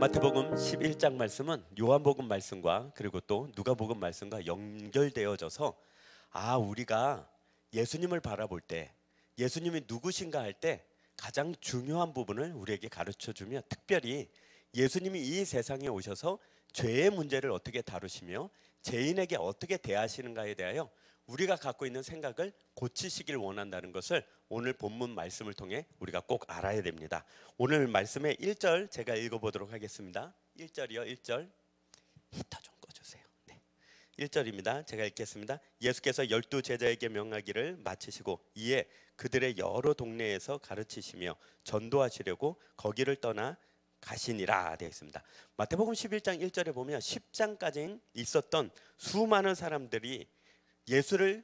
마태복음 11장 말씀은 요한복음 말씀과 그리고 또 누가복음 말씀과 연결되어져서 우리가 예수님을 바라볼 때 예수님이 누구신가 할 때 가장 중요한 부분을 우리에게 가르쳐주며, 특별히 예수님이 이 세상에 오셔서 죄의 문제를 어떻게 다루시며 죄인에게 어떻게 대하시는가에 대하여 우리가 갖고 있는 생각을 고치시길 원한다는 것을 오늘 본문 말씀을 통해 우리가 꼭 알아야 됩니다. 오늘 말씀의 1절 제가 읽어보도록 하겠습니다. 1절이요. 1절 히터 좀 꺼주세요. 네. 1절입니다. 제가 읽겠습니다. 예수께서 12 제자에게 명하기를 마치시고 이에 그들의 여러 동네에서 가르치시며 전도하시려고 거기를 떠나 가시니라 되어 있습니다. 마태복음 11장 1절에 보면 10장까지 있었던 수많은 사람들이 예수를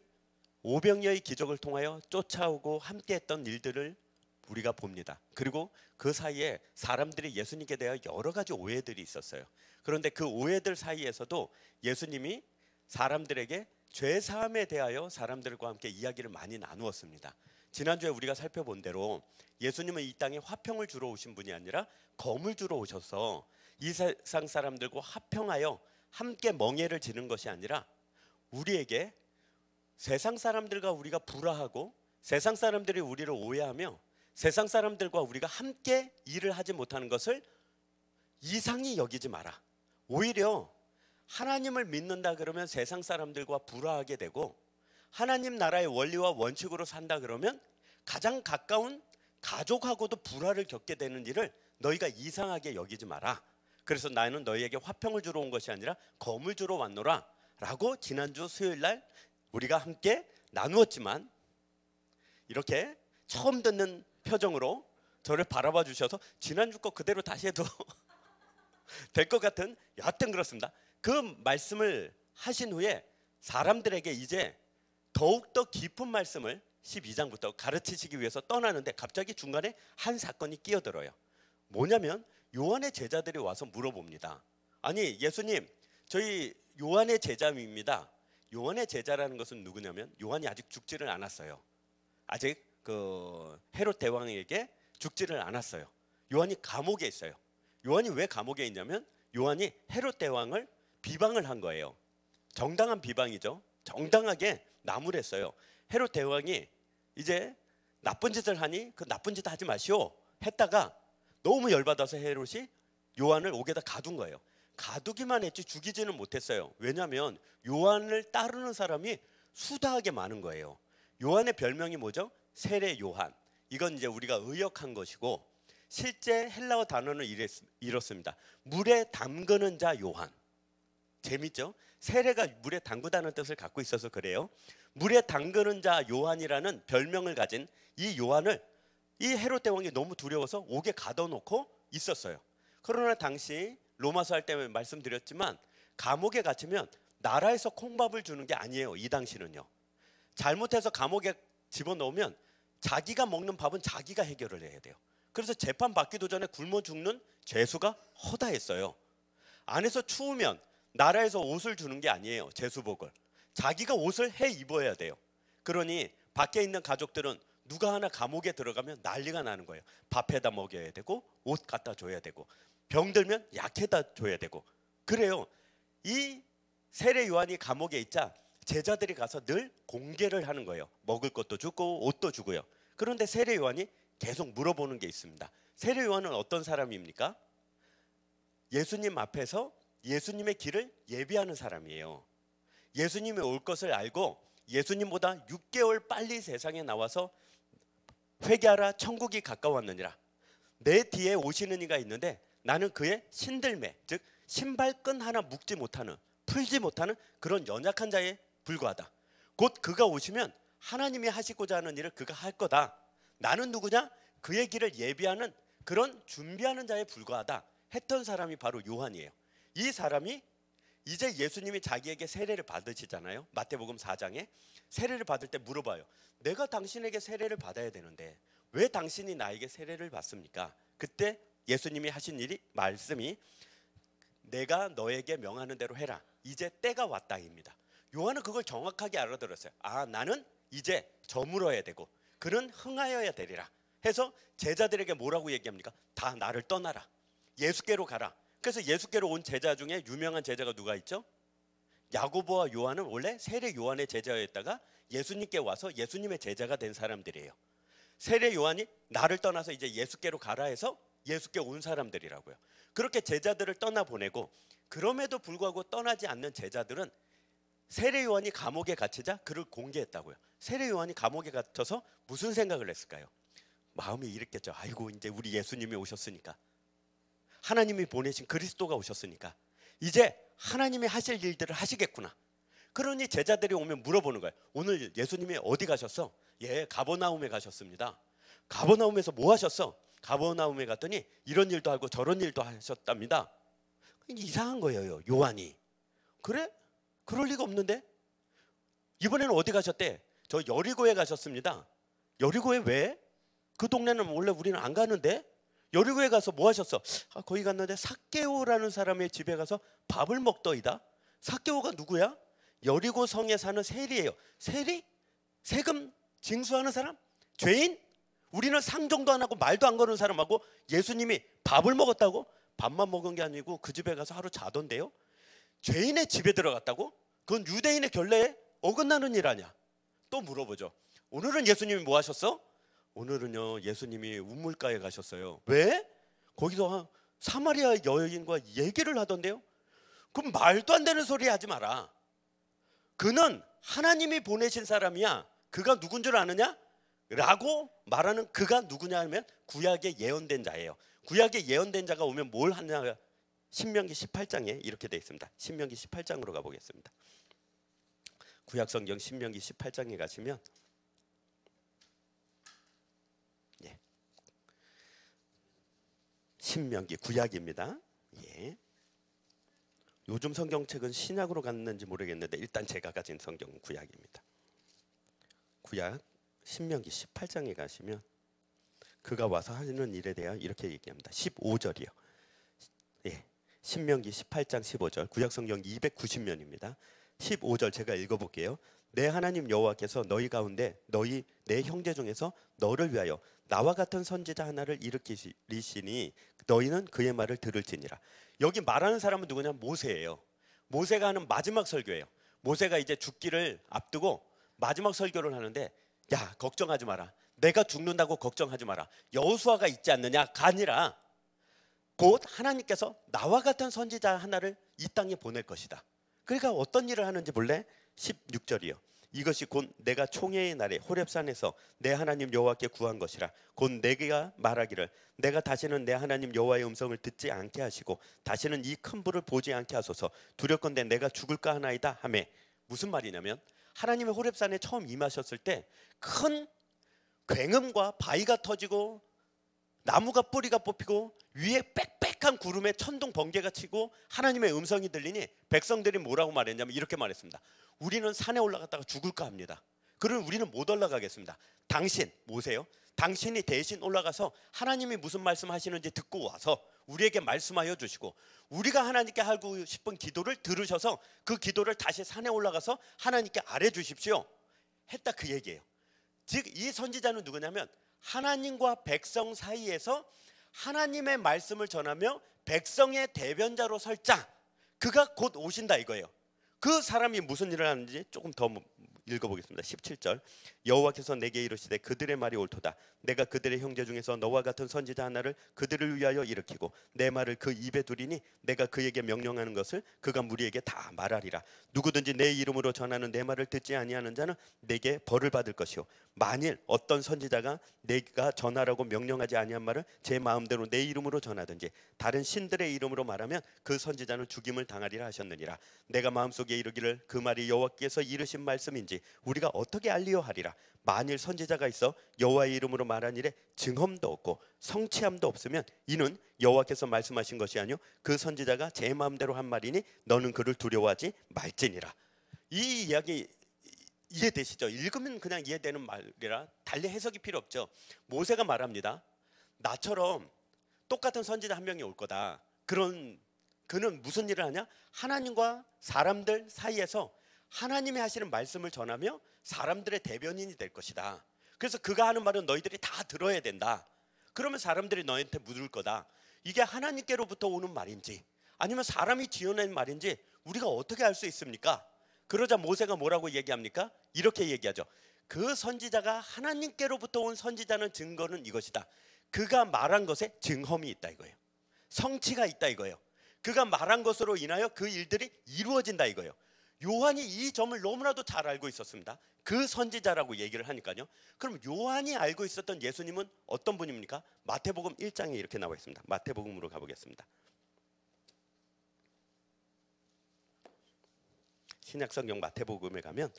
오병이어의 기적을 통하여 쫓아오고 함께했던 일들을 우리가 봅니다. 그리고 그 사이에 사람들이 예수님께 대하여 여러 가지 오해들이 있었어요. 그런데 그 오해들 사이에서도 예수님이 사람들에게 죄 사함에 대하여 사람들과 함께 이야기를 많이 나누었습니다. 지난주에 우리가 살펴본 대로 예수님은 이 땅에 화평을 주러 오신 분이 아니라 검을 주러 오셔서 이 세상 사람들과 화평하여 함께 멍에를 지는 것이 아니라 우리에게 세상 사람들과 우리가 불화하고 세상 사람들이 우리를 오해하며 세상 사람들과 우리가 함께 일을 하지 못하는 것을 이상히 여기지 마라. 오히려 하나님을 믿는다 그러면 세상 사람들과 불화하게 되고 하나님 나라의 원리와 원칙으로 산다 그러면 가장 가까운 가족하고도 불화를 겪게 되는 일을 너희가 이상하게 여기지 마라. 그래서 나는 너희에게 화평을 주러 온 것이 아니라 검을 주러 왔노라 라고 지난주 수요일 날 우리가 함께 나누었지만, 이렇게 처음 듣는 표정으로 저를 바라봐 주셔서 지난주 거 그대로 다시 해도 될 것 같은, 여하튼 그렇습니다. 그 말씀을 하신 후에 사람들에게 이제 더욱더 깊은 말씀을 12장부터 가르치시기 위해서 떠나는데 갑자기 중간에 한 사건이 끼어들어요. 뭐냐면 요한의 제자들이 와서 물어봅니다. 아니 예수님, 저희 요한의 제자입니다. 요한의 제자라는 것은 누구냐면 요한이 아직 죽지를 않았어요. 아직 그 헤롯 대왕에게 죽지를 않았어요. 요한이 감옥에 있어요. 요한이 왜 감옥에 있냐면 요한이 헤롯 대왕을 비방을 한 거예요. 정당한 비방이죠. 정당하게 나무랬어요. 헤롯 대왕이 이제 나쁜 짓을 하니 그 나쁜 짓 하지 마시오 했다가 너무 열받아서 헤롯이 요한을 옥에다 가둔 거예요. 가두기만 했지 죽이지는 못했어요. 왜냐하면 요한을 따르는 사람이 수다하게 많은 거예요. 요한의 별명이 뭐죠? 세례 요한. 이건 이제 우리가 의역한 것이고 실제 헬라어 단어는 이렇습니다. 물에 담그는 자 요한. 재밌죠? 세례가 물에 담그다는 뜻을 갖고 있어서 그래요. 물에 담그는 자 요한이라는 별명을 가진 이 요한을 이 헤롯 대왕이 너무 두려워서 옥에 가둬놓고 있었어요. 그러나 당시 로마서 할 때 말씀드렸지만 감옥에 갇히면 나라에서 콩밥을 주는 게 아니에요. 이 당시는요. 잘못해서 감옥에 집어넣으면 자기가 먹는 밥은 자기가 해결을 해야 돼요. 그래서 재판 받기도 전에 굶어 죽는 죄수가 허다했어요. 안에서 추우면 나라에서 옷을 주는 게 아니에요. 제수복을. 자기가 옷을 해 입어야 돼요. 그러니 밖에 있는 가족들은 누가 하나 감옥에 들어가면 난리가 나는 거예요. 밥해다 먹여야 되고 옷 갖다 줘야 되고 병들면 약해다 줘야 되고 그래요. 이 세례 요한이 감옥에 있자 제자들이 가서 늘 공개를 하는 거예요. 먹을 것도 주고 옷도 주고요. 그런데 세례 요한이 계속 물어보는 게 있습니다. 세례 요한은 어떤 사람입니까? 예수님 앞에서 예수님의 길을 예비하는 사람이에요. 예수님이 올 것을 알고 예수님보다 6개월 빨리 세상에 나와서 회개하라 천국이 가까웠느니라. 내 뒤에 오시는 이가 있는데 나는 그의 신들매, 즉 신발끈 하나 묶지 못하는, 풀지 못하는 그런 연약한 자에 불과하다. 곧 그가 오시면 하나님이 하시고자 하는 일을 그가 할 거다. 나는 누구냐? 그의 길을 예비하는 그런 준비하는 자에 불과하다 했던 사람이 바로 요한이에요. 이 사람이 이제 예수님이 자기에게 세례를 받으시잖아요. 마태복음 4장에 세례를 받을 때 물어봐요. 내가 당신에게 세례를 받아야 되는데 왜 당신이 나에게 세례를 받습니까? 그때 예수님이 하신 말씀이 내가 너에게 명하는 대로 해라. 이제 때가 왔다입니다. 요한은 그걸 정확하게 알아들었어요. 나는 이제 저물어야 되고 그는 흥하여야 되리라 해서 제자들에게 뭐라고 얘기합니까? 다 나를 떠나라. 예수께로 가라. 그래서 예수께로 온 제자 중에 유명한 제자가 누가 있죠? 야고보와 요한은 원래 세례 요한의 제자였다가 예수님께 와서 예수님의 제자가 된 사람들이에요. 세례 요한이 나를 떠나서 이제 예수께로 가라 해서 예수께 온 사람들이라고요. 그렇게 제자들을 떠나보내고, 그럼에도 불구하고 떠나지 않는 제자들은 세례 요한이 감옥에 갇히자 그를 공개했다고요. 세례 요한이 감옥에 갇혀서 무슨 생각을 했을까요? 마음이 이랬겠죠. 아이고, 이제 우리 예수님이 오셨으니까, 하나님이 보내신 그리스도가 오셨으니까 이제 하나님이 하실 일들을 하시겠구나. 그러니 제자들이 오면 물어보는 거예요. 오늘 예수님이 어디 가셨어? 예, 가버나움에 가셨습니다. 가버나움에서 뭐 하셨어? 가버나움에 갔더니 이런 일도 하고 저런 일도 하셨답니다. 이상한 거예요, 요한이. 그래? 그럴 리가 없는데? 이번에는 어디 가셨대? 저 여리고에 가셨습니다. 여리고에 왜? 그 동네는 원래 우리는 안 가는데? 여리고에 가서 뭐 하셨어? 거기 갔는데 삭개오라는 사람의 집에 가서 밥을 먹더이다. 삭개오가 누구야? 여리고 성에 사는 세리예요. 세리? 세금 징수하는 사람? 죄인? 우리는 상종도 안 하고 말도 안 거는 사람하고 예수님이 밥을 먹었다고? 밥만 먹은 게 아니고 그 집에 가서 하루 자던데요. 죄인의 집에 들어갔다고? 그건 유대인의 결례에 어긋나는 일 아니야. 또 물어보죠. 오늘은 예수님이 뭐 하셨어? 오늘은요, 예수님이 우물가에 가셨어요. 왜? 거기서 사마리아 여인과 얘기를 하던데요. 그럼 말도 안 되는 소리 하지 마라. 그는 하나님이 보내신 사람이야. 그가 누군 줄 아느냐? 라고 말하는 그가 누구냐 하면 구약에 예언된 자예요. 구약에 예언된 자가 오면 뭘 하냐? 신명기 18장에 이렇게 되어 있습니다. 신명기 18장으로 가보겠습니다. 구약 성경 신명기 18장에 가시면, 신명기 구약입니다. 예. 요즘 성경책은 신약으로 갔는지 모르겠는데 일단 제가 가진 성경은 구약입니다. 구약 신명기 18장에 가시면 그가 와서 하는 일에 대해 이렇게 얘기합니다. 15절이요. 예. 신명기 18장 15절. 구약 성경 290면입니다. 15절 제가 읽어볼게요. 내 하나님 여호와께서 너희 가운데 너희 내 형제 중에서 너를 위하여 나와 같은 선지자 하나를 일으키시니 너희는 그의 말을 들을지니라. 여기 말하는 사람은 누구냐? 모세예요. 모세가 하는 마지막 설교예요. 모세가 이제 죽기를 앞두고 마지막 설교를 하는데, 야, 걱정하지 마라. 내가 죽는다고 걱정하지 마라. 여호수아가 있지 않느냐가 아니라 곧 하나님께서 나와 같은 선지자 하나를 이 땅에 보낼 것이다. 그러니까 어떤 일을 하는지 볼래? 16절이요. 이것이 곧 내가 총회의 날에 호렙산에서 내 하나님 여호와께 구한 것이라. 곧 내가 말하기를 내가 다시는 내 하나님 여호와의 음성을 듣지 않게 하시고 다시는 이 큰 불을 보지 않게 하소서. 두렵건대 내가 죽을까 하나이다 하매. 무슨 말이냐면 하나님의 호렙산에 처음 임하셨을 때 큰 굉음과 바위가 터지고 나무가 뿌리가 뽑히고 위에 빽빽한 구름에 천둥 번개가 치고 하나님의 음성이 들리니 백성들이 뭐라고 말했냐면 이렇게 말했습니다. 우리는 산에 올라갔다가 죽을까 합니다. 그러면 우리는 못 올라가겠습니다. 당신, 모세요. 당신이 대신 올라가서 하나님이 무슨 말씀하시는지 듣고 와서 우리에게 말씀하여 주시고 우리가 하나님께 하고 싶은 기도를 들으셔서 그 기도를 다시 산에 올라가서 하나님께 아뢰 주십시오. 했다, 그 얘기예요. 즉 이 선지자는 누구냐면 하나님과 백성 사이에서 하나님의 말씀을 전하며 백성의 대변자로 설 자, 그가 곧 오신다 이거예요. 그 사람이 무슨 일을 하는지 조금 더 읽어보겠습니다. 17절. 여호와께서 내게 이르시되 그들의 말이 옳도다. 내가 그들의 형제 중에서 너와 같은 선지자 하나를 그들을 위하여 일으키고 내 말을 그 입에 두리니 내가 그에게 명령하는 것을 그가 무리에게 다 말하리라. 누구든지 내 이름으로 전하는 내 말을 듣지 아니하는 자는 내게 벌을 받을 것이요 만일 어떤 선지자가 내가 전하라고 명령하지 아니한 말을 제 마음대로 내 이름으로 전하든지 다른 신들의 이름으로 말하면 그 선지자는 죽임을 당하리라 하셨느니라. 내가 마음속에 이르기를 그 말이 여호와께서 이르신 말씀인지 우리가 어떻게 알리요 하리라. 만일 선지자가 있어 여호와의 이름으로 말한 일에 증언도 없고 성취함도 없으면 이는 여호와께서 말씀하신 것이 아니요 그 선지자가 제 마음대로 한 말이니 너는 그를 두려워하지 말지니라. 이 이야기 이해되시죠? 읽으면 그냥 이해되는 말이라 달리 해석이 필요 없죠. 모세가 말합니다. 나처럼 똑같은 선지자 한 명이 올 거다. 그는 무슨 일을 하냐? 하나님과 사람들 사이에서 하나님이 하시는 말씀을 전하며 사람들의 대변인이 될 것이다. 그래서 그가 하는 말은 너희들이 다 들어야 된다. 그러면 사람들이 너희한테 묻을 거다. 이게 하나님께로부터 오는 말인지 아니면 사람이 지어낸 말인지 우리가 어떻게 알 수 있습니까? 그러자 모세가 뭐라고 얘기합니까? 이렇게 얘기하죠. 그 선지자가 하나님께로부터 온 선지자는 증거는 이것이다. 그가 말한 것에 증험이 있다 이거예요. 성취가 있다 이거예요. 그가 말한 것으로 인하여 그 일들이 이루어진다 이거예요. 요한이 이 점을 너무나도 잘 알고 있었습니다. 그 선지자라고 얘기를 하니까요. 그럼 요한이 알고 있었던 예수님은 어떤 분입니까? 마태복음 1장에 이렇게 나와 있습니다. 마태복음으로 가보겠습니다. 신약성경 마태복음에 가면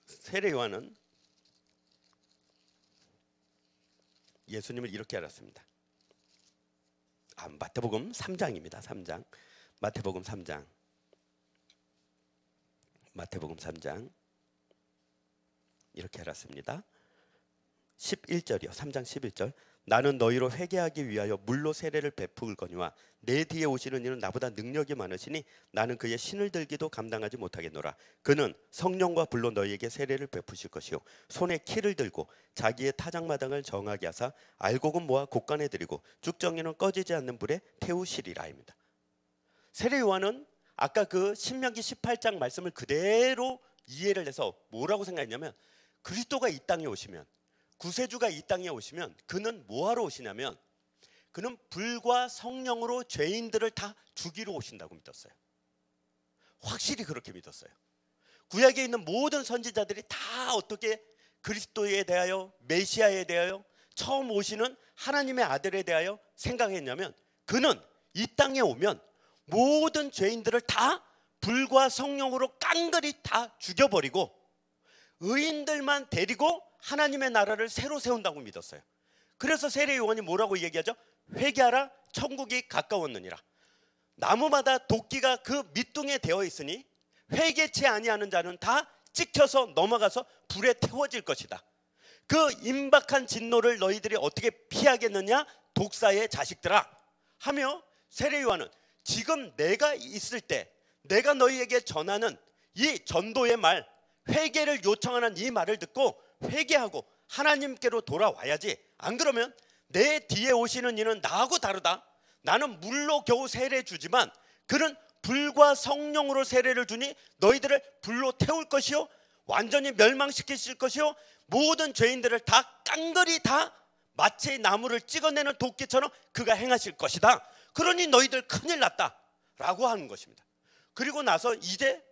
세례 요한은 예수님을 이렇게 알았습니다. 마태복음 3장입니다. 3장. 마태복음 3장. 마태복음 3장. 이렇게 알았습니다. 11절이요. 3장 11절. 나는 너희로 회개하기 위하여 물로 세례를 베풀거니와 내 뒤에 오시는 이는 나보다 능력이 많으시니 나는 그의 신을 들기도 감당하지 못하겠노라. 그는 성령과 불로 너희에게 세례를 베푸실 것이요 손에 키를 들고 자기의 타작마당을 정하게 하사 알곡은 모아 곳간에 들이고 쭉정이는 꺼지지 않는 불에 태우시리라입니다. 세례 요한은 아까 그 신명기 18장 말씀을 그대로 이해를 해서 뭐라고 생각했냐면, 그리스도가 이 땅에 오시면, 구세주가 이 땅에 오시면 그는 뭐하러 오시냐면 그는 불과 성령으로 죄인들을 다 죽이러 오신다고 믿었어요. 확실히 그렇게 믿었어요. 구약에 있는 모든 선지자들이 다 어떻게 그리스도에 대하여, 메시아에 대하여, 처음 오시는 하나님의 아들에 대하여 생각했냐면, 그는 이 땅에 오면 모든 죄인들을 다 불과 성령으로 깡그리 다 죽여버리고 의인들만 데리고 하나님의 나라를 새로 세운다고 믿었어요. 그래서 세례 요한이 뭐라고 얘기하죠? 회개하라, 천국이 가까웠느니라. 나무마다 도끼가 그 밑둥에 되어 있으니 회개치 아니하는 자는 다 찍혀서 넘어가서 불에 태워질 것이다. 그 임박한 진노를 너희들이 어떻게 피하겠느냐, 독사의 자식들아 하며, 세례 요한은 지금 내가 있을 때 내가 너희에게 전하는 이 전도의 말, 회개를 요청하는 이 말을 듣고 회개하고 하나님께로 돌아와야지. 안 그러면 내 뒤에 오시는 이는 나하고 다르다. 나는 물로 겨우 세례 주지만 그는 불과 성령으로 세례를 주니 너희들을 불로 태울 것이요 완전히 멸망시키실 것이요 모든 죄인들을 다 깡그리 다 마치 나무를 찍어내는 도끼처럼 그가 행하실 것이다. 그러니 너희들 큰일 났다 라고 하는 것입니다. 그리고 나서 이제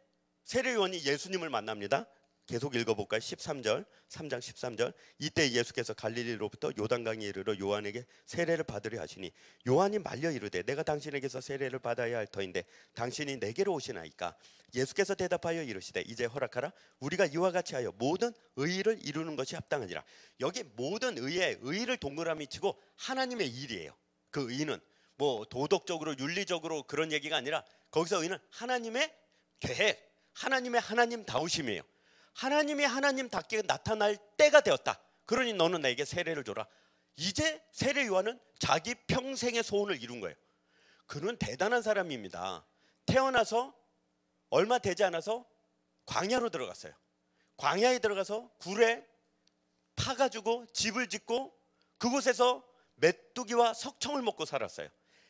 세례 요한이 예수님을 만납니다. 계속 읽어볼까요? 13절, 3장 13절. 이때 예수께서 갈릴리로부터 요단강에 이르러 요한에게 세례를 받으려 하시니 요한이 말려 이르되 내가 당신에게서 세례를 받아야 할 터인데 당신이 내게로 오시나이까. 예수께서 대답하여 이르시되 이제 허락하라. 우리가 이와 같이 하여 모든 의의를 이루는 것이 합당하니라. 여기 모든 의의를 동그라미 치고 하나님의 일이에요. 그 의의는 뭐 도덕적으로 윤리적으로 그런 얘기가 아니라 거기서 의의는 하나님의 계획, 하나님의 하나님다우심이에요. 하나님이 하나님답게 나타날 때가 되었다. 그러니 너는 나에게 세례를 줘라. 이제 세례 요한은 자기 평생의 소원을 이룬 거예요. 그는 대단한 사람입니다. 태어나서 얼마 되지 않아서 광야로 들어갔어요. 광야에 들어가서 굴에 파가지고 집을 짓고 그곳에서 메뚜기와 석청을 먹고 살았어요.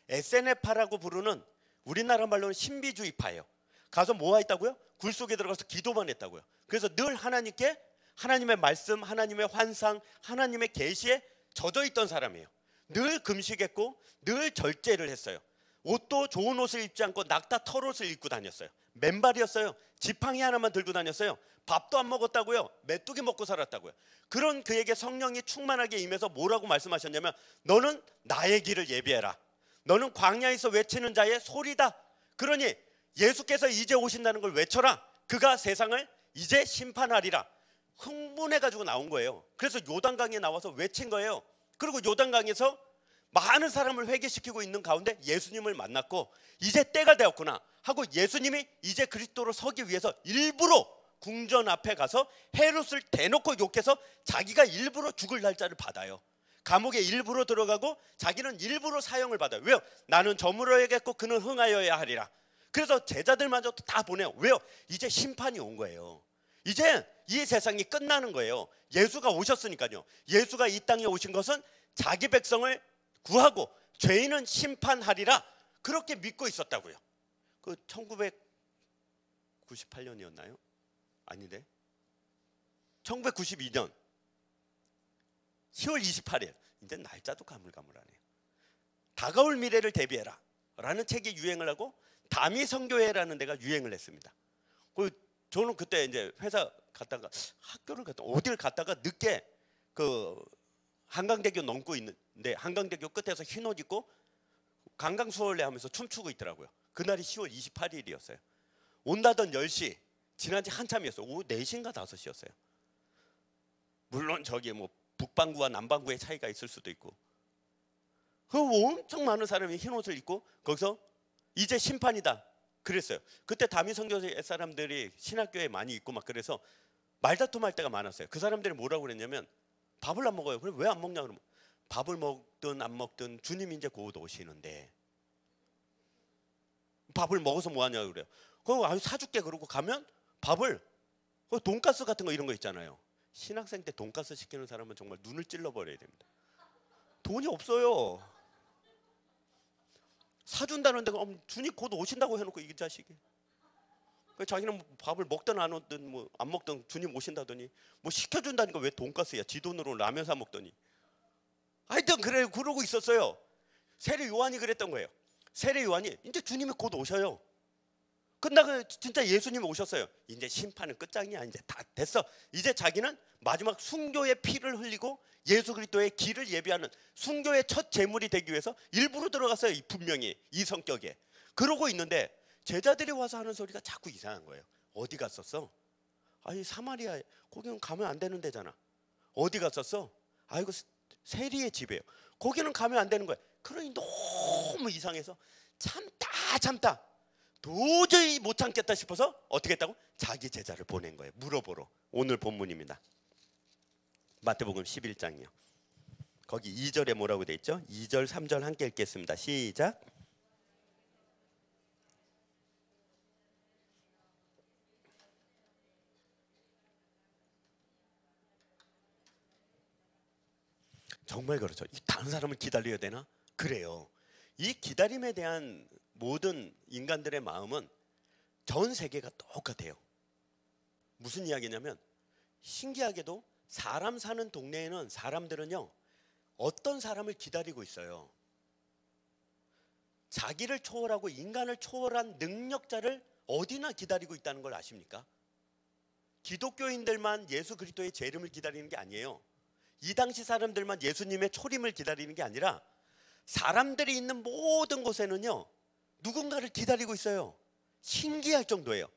에세네파라고 부르는 우리나라 말로는 신비주의파예요. 가서 뭐 했다고요? 굴 속에 들어가서 기도만 했다고요. 그래서 늘 하나님께 하나님의 말씀, 하나님의 환상, 하나님의 계시에 젖어 있던 사람이에요. 늘 금식했고 늘 절제를 했어요. 옷도 좋은 옷을 입지 않고 낙타 털옷을 입고 다녔어요. 맨발이었어요. 지팡이 하나만 들고 다녔어요. 밥도 안 먹었다고요. 메뚜기 먹고 살았다고요. 그런 그에게 성령이 충만하게 임해서 뭐라고 말씀하셨냐면 너는 나의 길을 예비해라. 너는 광야에서 외치는 자의 소리다. 그러니 예수께서 이제 오신다는 걸 외쳐라. 그가 세상을 이제 심판하리라. 흥분해가지고 나온 거예요. 그래서 요단강에 나와서 외친 거예요. 그리고 요단강에서 많은 사람을 회개시키고 있는 가운데 예수님을 만났고 이제 때가 되었구나 하고 예수님이 이제 그리스도로 서기 위해서 일부러 궁전 앞에 가서 헤롯을 대놓고 욕해서 자기가 일부러 죽을 날짜를 받아요. 감옥에 일부러 들어가고 자기는 일부러 사형을 받아요. 왜요? 나는 저물어야겠고 그는 흥하여야 하리라. 그래서 제자들마저도 다 보내요. 왜요? 이제 심판이 온 거예요. 이제 이 세상이 끝나는 거예요. 예수가 오셨으니까요. 예수가 이 땅에 오신 것은 자기 백성을 구하고 죄인은 심판하리라 그렇게 믿고 있었다고요. 그 1998년이었나요? 아닌데 1992년 10월 28일 이제 날짜도 가물가물하네요. 다가올 미래를 대비해라 라는 책이 유행을 하고 다미 선교회라는 데가 유행을 했습니다. 저는 그때 이제 회사 갔다가 학교를 갔다 어디를 갔다가 늦게 그 한강대교 넘고 있는데 한강대교 끝에서 흰 옷 입고 강강수월래 하면서 춤추고 있더라고요. 그날이 10월 28일이었어요. 온다던 10시 지난 지 한참이었어요. 오후 4시인가 5시였어요. 물론 저기 뭐 북반구와 남반구의 차이가 있을 수도 있고 그 엄청 많은 사람이 흰 옷을 입고 거기서 이제 심판이다 그랬어요. 그때 다미 선교회 사람들이 신학교에 많이 있고 막 그래서 말다툼할 때가 많았어요. 그 사람들이 뭐라고 그랬냐면 밥을 안 먹어요. 그럼 왜 안 먹냐 그러면 밥을 먹든 안 먹든 주님이 이제 곧 오시는데 밥을 먹어서 뭐 하냐고 그래요. 그거 아유 사줄게 그러고 가면 밥을 돈가스 같은 거 이런 거 있잖아요. 신학생 때 돈가스 시키는 사람은 정말 눈을 찔러버려야 됩니다. 돈이 없어요. 사준다는데 주님 곧 오신다고 해놓고 이 자식이 자기는 밥을 먹든 안 먹든 뭐 안 먹든 주님 오신다더니 뭐 시켜준다니까 왜 돈가스야? 지 돈으로 라면 사 먹더니 하여튼 그래 그러고 있었어요. 세례 요한이 그랬던 거예요. 세례 요한이 이제 주님이 곧 오셔요. 끝나고 진짜 예수님이 오셨어요. 이제 심판은 끝장이야. 이제 다 됐어. 이제 자기는 마지막 순교의 피를 흘리고 예수 그리스도의 길을 예비하는 순교의 첫 제물이 되기 위해서 일부러 들어갔어요. 분명히 이 성격에. 그러고 있는데 제자들이 와서 하는 소리가 자꾸 이상한 거예요. 어디 갔었어? 아니 사마리아에 거기는 가면 안 되는 데잖아. 어디 갔었어? 아이고 세리의 집이에요. 거기는 가면 안 되는 거예요. 그러니 너무 이상해서 참다 도저히 못 참겠다 싶어서 어떻게 했다고? 자기 제자를 보낸 거예요. 물어보러. 오늘 본문입니다. 마태복음 11장이요. 거기 2절에 뭐라고 돼 있죠? 2절 3절 함께 읽겠습니다. 시작. 정말 그렇죠. 다른 사람을 기다려야 되나? 그래요. 이 기다림에 대한 모든 인간들의 마음은 전 세계가 똑같아요. 무슨 이야기냐면 신기하게도 사람 사는 동네에는 사람들은요 어떤 사람을 기다리고 있어요. 자기를 초월하고 인간을 초월한 능력자를 어디나 기다리고 있다는 걸 아십니까? 기독교인들만 예수 그리스도의 재림을 기다리는 게 아니에요. 이 당시 사람들만 예수님의 초림을 기다리는 게 아니라 사람들이 있는 모든 곳에는요 누군가를 기다리고 있어요. 신기할 정도예요.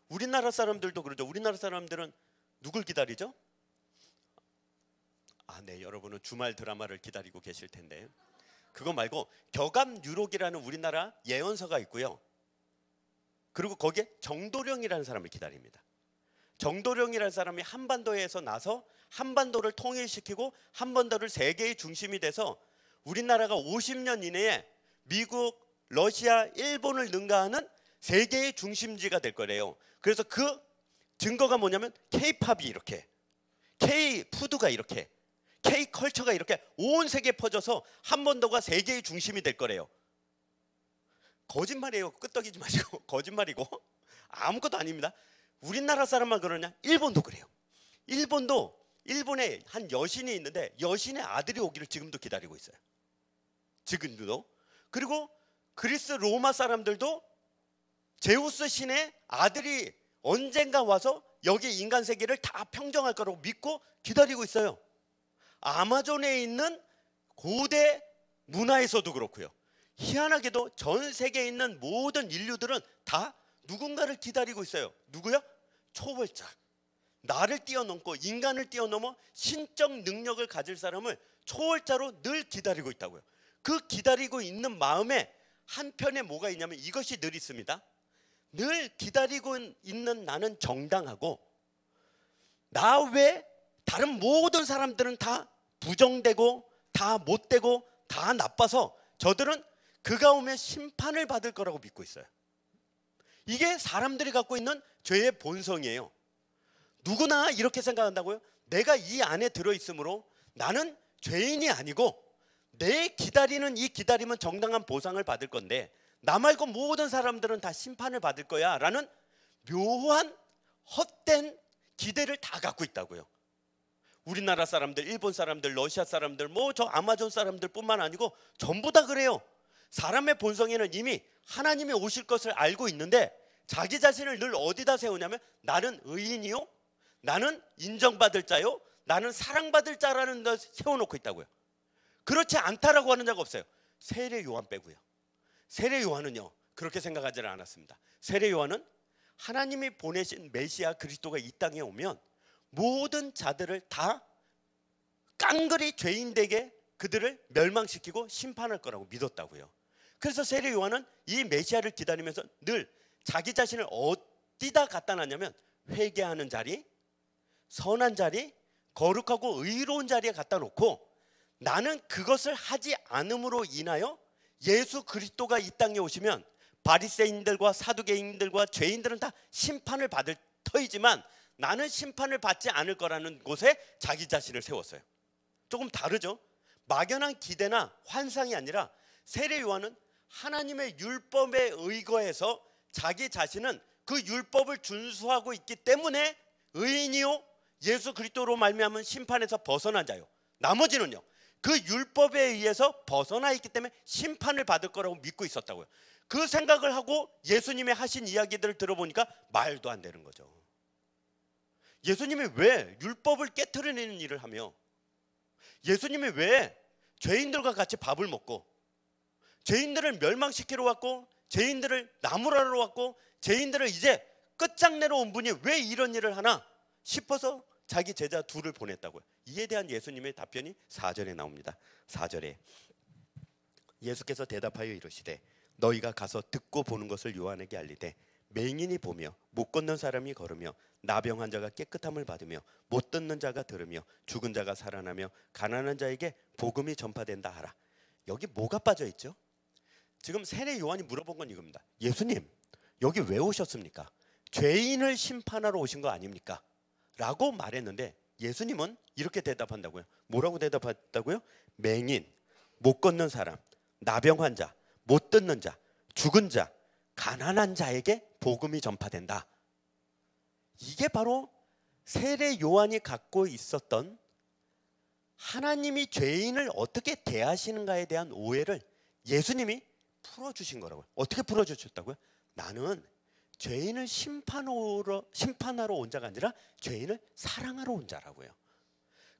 우리나라 사람들도 그러죠. 우리나라 사람들은 누굴 기다리죠? 네, 여러분은 주말 드라마를 기다리고 계실 텐데 그거 말고 격암유록이라는 우리나라 예언서가 있고요. 그리고 거기에 정도령이라는 사람을 기다립니다. 정도령이라는 사람이 한반도에서 나서 한반도를 통일시키고 한반도를 세계의 중심이 돼서 우리나라가 50년 이내에 미국, 러시아, 일본을 능가하는 세계의 중심지가 될 거래요. 그래서 그 증거가 뭐냐면 K-팝이 이렇게, K-푸드가 이렇게, K-컬처가 이렇게 온 세계에 퍼져서 한반도가 세계의 중심이 될 거래요. 거짓말이에요. 끄떡이지 마시고 거짓말이고 아무것도 아닙니다. 우리나라 사람만 그러냐? 일본도 그래요. 일본에 한 여신이 있는데 여신의 아들이 오기를 지금도 기다리고 있어요. 지금도. 그리고 그리스 로마 사람들도 제우스 신의 아들이 언젠가 와서 여기 인간 세계를 다 평정할 거라고 믿고 기다리고 있어요. 아마존에 있는 고대 문화에서도 그렇고요. 희한하게도 전 세계에 있는 모든 인류들은 다 누군가를 기다리고 있어요. 누구요? 초월자. 나를 뛰어넘고 인간을 뛰어넘어 신적 능력을 가질 사람을 초월자로 늘 기다리고 있다고요. 그 기다리고 있는 마음에 한편에 뭐가 있냐면 이것이 늘 있습니다. 늘 기다리고 있는 나는 정당하고 나 외 다른 모든 사람들은 다 부정되고 다 못되고 다 나빠서 저들은 그가 오면 심판을 받을 거라고 믿고 있어요. 이게 사람들이 갖고 있는 죄의 본성이에요. 누구나 이렇게 생각한다고요? 내가 이 안에 들어있으므로 나는 죄인이 아니고 내 기다리는 이 기다림은 정당한 보상을 받을 건데 나 말고 모든 사람들은 다 심판을 받을 거야 라는 묘한 헛된 기대를 다 갖고 있다고요. 우리나라 사람들, 일본 사람들, 러시아 사람들, 뭐 저 아마존 사람들 뿐만 아니고 전부 다 그래요. 사람의 본성에는 이미 하나님이 오실 것을 알고 있는데 자기 자신을 늘 어디다 세우냐면 나는 의인이요, 나는 인정받을 자요, 나는 사랑받을 자라는 데 세워놓고 있다고요. 그렇지 않다라고 하는 자가 없어요. 세례 요한 빼고요. 세례 요한은요 그렇게 생각하지는 않았습니다. 세례 요한은 하나님이 보내신 메시아 그리스도가 이 땅에 오면 모든 자들을 다 깡그리 죄인되게 그들을 멸망시키고 심판할 거라고 믿었다고요. 그래서 세례 요한은 이 메시아를 기다리면서 늘 자기 자신을 어디다 갖다 놨냐면 회개하는 자리, 선한 자리, 거룩하고 의로운 자리에 갖다 놓고 나는 그것을 하지 않음으로 인하여 예수 그리스도가 이 땅에 오시면 바리새인들과 사두개인들과 죄인들은 다 심판을 받을 터이지만 나는 심판을 받지 않을 거라는 곳에 자기 자신을 세웠어요. 조금 다르죠? 막연한 기대나 환상이 아니라 세례 요한은 하나님의 율법에 의거해서 자기 자신은 그 율법을 준수하고 있기 때문에 의인이요 예수 그리스도로 말미암은 심판에서 벗어난 자요, 나머지는요 그 율법에 의해서 벗어나 있기 때문에 심판을 받을 거라고 믿고 있었다고요. 그 생각을 하고 예수님이 하신 이야기들을 들어보니까 말도 안 되는 거죠. 예수님이 왜 율법을 깨트리는 일을 하며, 예수님이 왜 죄인들과 같이 밥을 먹고 죄인들을 멸망시키러 왔고 죄인들을 나무라러 왔고 죄인들을 이제 끝장내러 온 분이 왜 이런 일을 하나 싶어서 자기 제자 둘을 보냈다고요. 이에 대한 예수님의 답변이 4절에 나옵니다. 4절에 예수께서 대답하여 이르시되 너희가 가서 듣고 보는 것을 요한에게 알리되 맹인이 보며 못 걷는 사람이 걸으며 나병 환자가 깨끗함을 받으며 못 듣는 자가 들으며 죽은 자가 살아나며 가난한 자에게 복음이 전파된다 하라. 여기 뭐가 빠져 있죠? 지금 세례 요한이 물어본 건 이겁니다. 예수님 여기 왜 오셨습니까? 죄인을 심판하러 오신 거 아닙니까? 라고 말했는데 예수님은 이렇게 대답한다고요. 뭐라고 대답했다고요? 맹인, 못 걷는 사람, 나병 환자, 못 듣는 자, 죽은 자, 가난한 자에게 복음이 전파된다. 이게 바로 세례 요한이 갖고 있었던 하나님이 죄인을 어떻게 대하시는가에 대한 오해를 예수님이 풀어주신 거라고요. 어떻게 풀어주셨다고요? 나는 죄인을 심판하러 온 자가 아니라 죄인을 사랑하러 온 자라고요.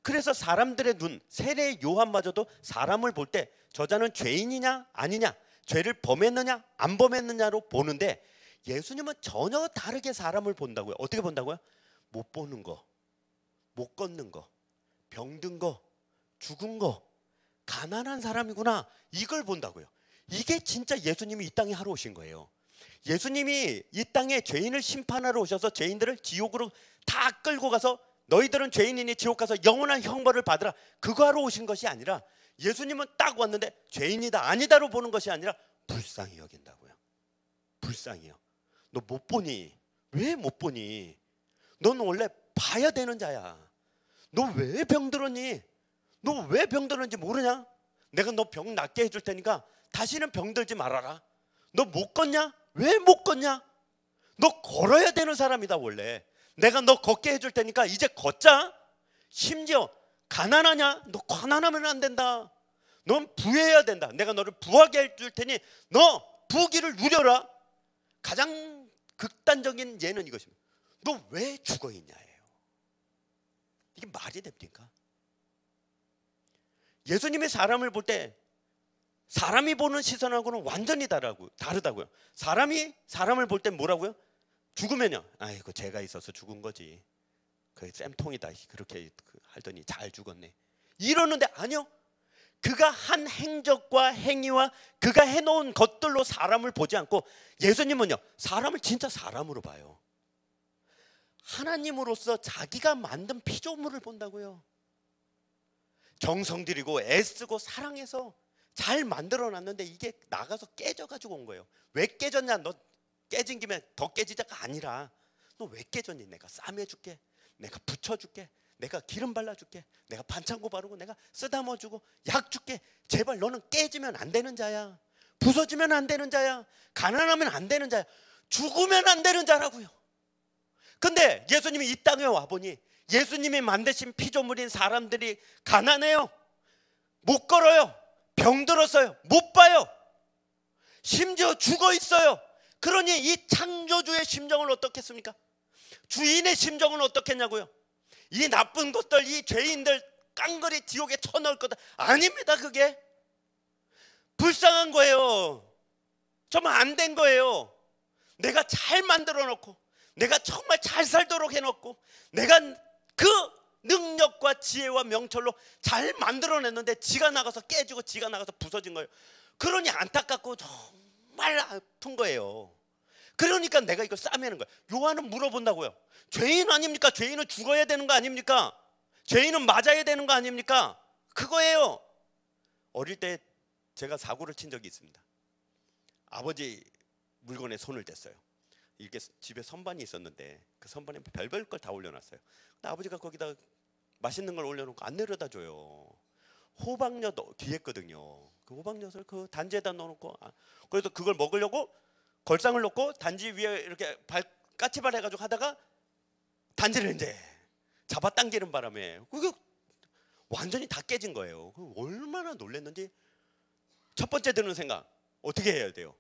그래서 사람들의 눈, 세례 요한마저도 사람을 볼 때 저자는 죄인이냐 아니냐, 죄를 범했느냐 안 범했느냐로 보는데 예수님은 전혀 다르게 사람을 본다고요. 어떻게 본다고요? 못 보는 거, 못 걷는 거, 병든 거, 죽은 거, 가난한 사람이구나, 이걸 본다고요. 이게 진짜 예수님이 이 땅에 하러 오신 거예요. 예수님이 이 땅에 죄인을 심판하러 오셔서 죄인들을 지옥으로 다 끌고 가서 너희들은 죄인이니 지옥 가서 영원한 형벌을 받으라, 그거 하러 오신 것이 아니라 예수님은 딱 왔는데 죄인이다 아니다로 보는 것이 아니라 불쌍히 여긴다고요. 불쌍히요. 너 못 보니? 왜 못 보니? 넌 원래 봐야 되는 자야. 너 왜 병들었니? 너 왜 병들었는지 모르냐? 내가 너 병 낫게 해줄 테니까 다시는 병들지 말아라. 너 못 걷냐? 왜 못 걷냐? 너 걸어야 되는 사람이다 원래. 내가 너 걷게 해줄 테니까 이제 걷자. 심지어 가난하냐? 너 가난하면 안 된다. 넌 부해야 된다. 내가 너를 부하게 해줄 테니 너 부귀를 누려라. 가장 극단적인 예는 이것입니다. 너 왜 죽어 있냐예요. 이게 말이 됩니까? 예수님이 사람을 볼 때 사람이 보는 시선하고는 완전히 다르다고요. 사람이 사람을 볼 때 뭐라고요? 죽으면요, 아이고 죄가 있어서 죽은 거지, 그 쌤통이다 그렇게 하더니 잘 죽었네 이러는데 아니요, 그가 한 행적과 행위와 그가 해놓은 것들로 사람을 보지 않고 예수님은요 사람을 진짜 사람으로 봐요. 하나님으로서 자기가 만든 피조물을 본다고요. 정성 들이고 애쓰고 사랑해서 잘 만들어놨는데 이게 나가서 깨져가지고 온 거예요. 왜 깨졌냐? 너 깨진 김에 더 깨지자가 아니라 너 왜 깨졌니? 내가 싸매줄게, 내가 붙여줄게, 내가 기름 발라줄게. 내가 반창고 바르고 내가 쓰다머주고 약 줄게. 제발 너는 깨지면 안 되는 자야. 부서지면 안 되는 자야. 가난하면 안 되는 자야. 죽으면 안 되는 자라고요. 근데 예수님이 이 땅에 와보니 예수님이 만드신 피조물인 사람들이 가난해요. 못 걸어요. 병들었어요. 못 봐요. 심지어 죽어 있어요. 그러니 이 창조주의 심정은 어떻겠습니까? 주인의 심정은 어떻겠냐고요? 이 나쁜 것들, 이 죄인들 깡그리 지옥에 쳐넣을 거다. 아닙니다. 그게 불쌍한 거예요. 정말 안 된 거예요. 내가 잘 만들어 놓고 내가 정말 잘 살도록 해놓고 내가 그 능력과 지혜와 명철로 잘 만들어냈는데 지가 나가서 깨지고 지가 나가서 부서진 거예요. 그러니 안타깝고 정말 아픈 거예요. 그러니까 내가 이걸 싸매는 거예요. 요한은 물어본다고요. 죄인 아닙니까? 죄인은 죽어야 되는 거 아닙니까? 죄인은 맞아야 되는 거 아닙니까? 그거예요. 어릴 때 제가 사고를 친 적이 있습니다. 아버지 물건에 손을 댔어요. 이렇게 집에 선반이 있었는데 그 선반에 별별 걸 다 올려놨어요. 근데 아버지가 거기다 맛있는 걸 올려놓고 안 내려다 줘요. 호박엿 뒤에 있거든요. 그 호박엿을 그 단지에다 넣어놓고 그래서 그걸 먹으려고 걸상을 놓고 단지 위에 이렇게 까치발 해가지고 하다가 단지를 이제 잡아당기는 바람에 그게 완전히 다 깨진 거예요. 얼마나 놀랐는지. 첫 번째 드는 생각 어떻게 해야 돼요?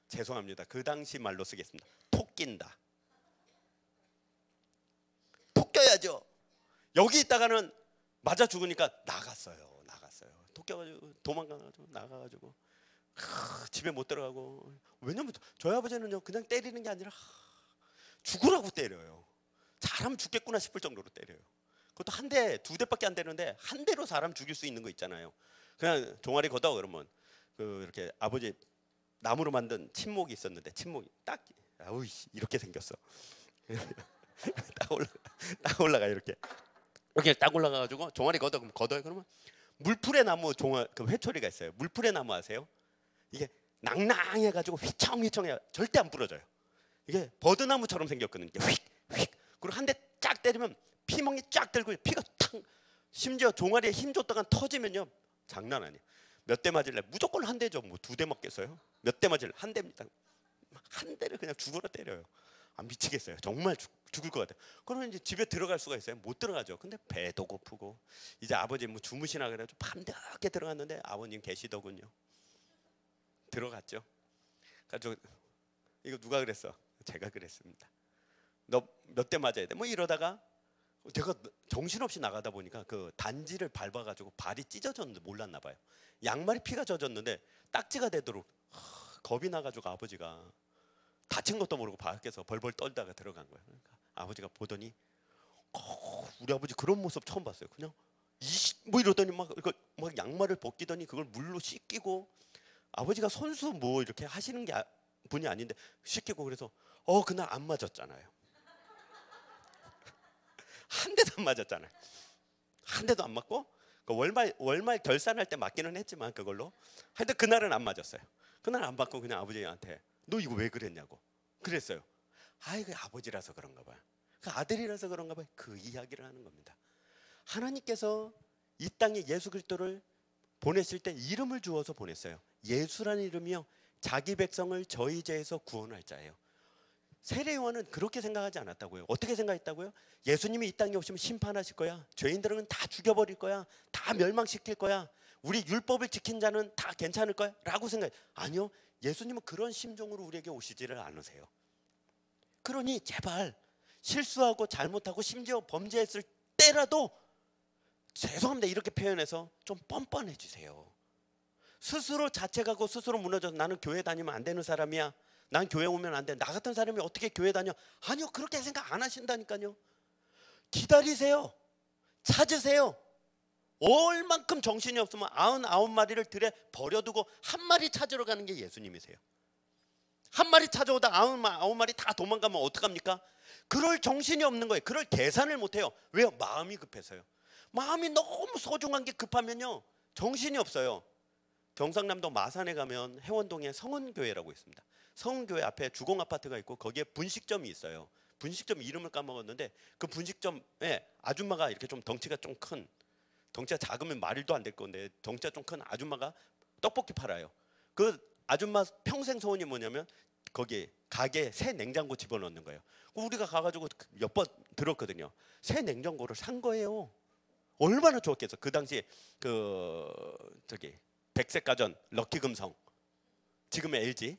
죄송합니다. 그 당시 말로 쓰겠습니다. 톡 낀다. 톡 껴야죠. 여기 있다가는 맞아 죽으니까 나갔어요. 톡 껴가지고 도망가가지고 나가가지고 집에 못 들어가고. 왜냐면 저희 아버지는요 그냥 때리는 게 아니라 죽으라고 때려요. 사람 죽겠구나 싶을 정도로 때려요. 그것도 한 대, 두 대밖에 안 되는데 한 대로 사람 죽일 수 있는 거 있잖아요. 그냥 종아리 걷어 그러면 그 이렇게 아버지 나무로 만든 침목이 있었는데 침목이 딱 아우 이렇게 생겼어. 딱 올라가 이렇게 딱 올라가가지고 종아리 걷어요. 그러면 물풀의 나무 그 회초리가 있어요. 물풀의 나무 아세요? 이게 낭낭해가지고 휘청휘청해 절대 안 부러져요. 이게 버드나무처럼 생겼거든요. 휙 그리고 한 대 쫙 때리면 피멍이 쫙 들고 피가 탁 심지어 종아리에 힘 줬다가 터지면요 장난 아니에요. 몇 대 맞을래? 무조건 한 대죠. 뭐 두 대 맞겠어요? 몇 대 맞을래? 한 대입니다. 한 대를 그냥 죽어라 때려요. 아 미치겠어요. 정말 죽을 것 같아요. 그러면 이제 집에 들어갈 수가 있어요? 못 들어가죠. 근데 배도 고프고 이제 아버지 뭐 주무시나 그래가지고 밤늦게 들어갔는데 아버님 계시더군요. 들어갔죠. 가지고 이거 누가 그랬어? 제가 그랬습니다. 너 몇 대 맞아야 돼? 뭐 이러다가 제가 정신없이 나가다 보니까 그 단지를 밟아가지고 발이 찢어졌는데 몰랐나 봐요. 양말에 피가 젖었는데 딱지가 되도록 겁이 나가지고 아버지가 다친 것도 모르고 밖에서 벌벌 떨다가 들어간 거예요. 그러니까 아버지가 보더니 우리 아버지 그런 모습 처음 봤어요. 그냥 뭐 이러더니 막 양말을 벗기더니 그걸 물로 씻기고 아버지가 선수 뭐 이렇게 하시는 게 분이 아닌데 씻기고 그래서 그날 안 맞았잖아요. 한 대도 안 맞았잖아요. 한 대도 안 맞고 그 월말 결산할 때 맞기는 했지만 그걸로 하여튼 그날은 안 맞았어요. 그날 안 받고 그냥 아버지한테 너 이거 왜 그랬냐고 그랬어요. 아이 그 아버지라서 그런가 봐요. 그 아들이라서 그런가 봐요. 그 이야기를 하는 겁니다. 하나님께서 이 땅에 예수 그리스도를 보냈을 때 이름을 주어서 보냈어요. 예수라는 이름이요 자기 백성을 저희 죄에서 구원할 자예요. 세례 요한은 그렇게 생각하지 않았다고요. 어떻게 생각했다고요? 예수님이 이 땅에 오시면 심판하실 거야. 죄인들은 다 죽여버릴 거야. 다 멸망시킬 거야. 우리 율법을 지킨 자는 다 괜찮을 거야 라고 생각해. 아니요, 예수님은 그런 심정으로 우리에게 오시지를 않으세요. 그러니 제발 실수하고 잘못하고 심지어 범죄했을 때라도 죄송합니다 이렇게 표현해서 좀 뻔뻔해지세요. 스스로 자책하고 스스로 무너져서 나는 교회 다니면 안 되는 사람이야, 난 교회 오면 안 돼, 나 같은 사람이 어떻게 교회 다녀. 아니요, 그렇게 생각 안 하신다니까요. 기다리세요. 찾으세요. 얼만큼 정신이 없으면 99마리를 들에 버려두고 한 마리 찾으러 가는 게 예수님이세요. 한 마리 찾아오다 99마리 다 도망가면 어떡합니까? 그럴 정신이 없는 거예요. 그럴 계산을 못해요. 왜요? 마음이 급해서요. 마음이 너무 소중한 게 급하면요 정신이 없어요. 경상남도 마산에 가면 해원동에 성은교회라고 있습니다. 성은교회 앞에 주공아파트가 있고 거기에 분식점이 있어요. 분식점 이름을 까먹었는데 그 분식점에 아줌마가 이렇게 좀 덩치가 좀 큰, 덩치가 작으면 말도 안 될 건데 덩치가 좀 큰 아줌마가 떡볶이 팔아요. 그 아줌마 평생 소원이 뭐냐면 거기 가게에 새 냉장고 집어넣는 거예요. 우리가 가가지고 몇 번 들었거든요. 새 냉장고를 산 거예요. 얼마나 좋았겠어. 그 당시 그 저기 백색가전 럭키금성, 지금의 LG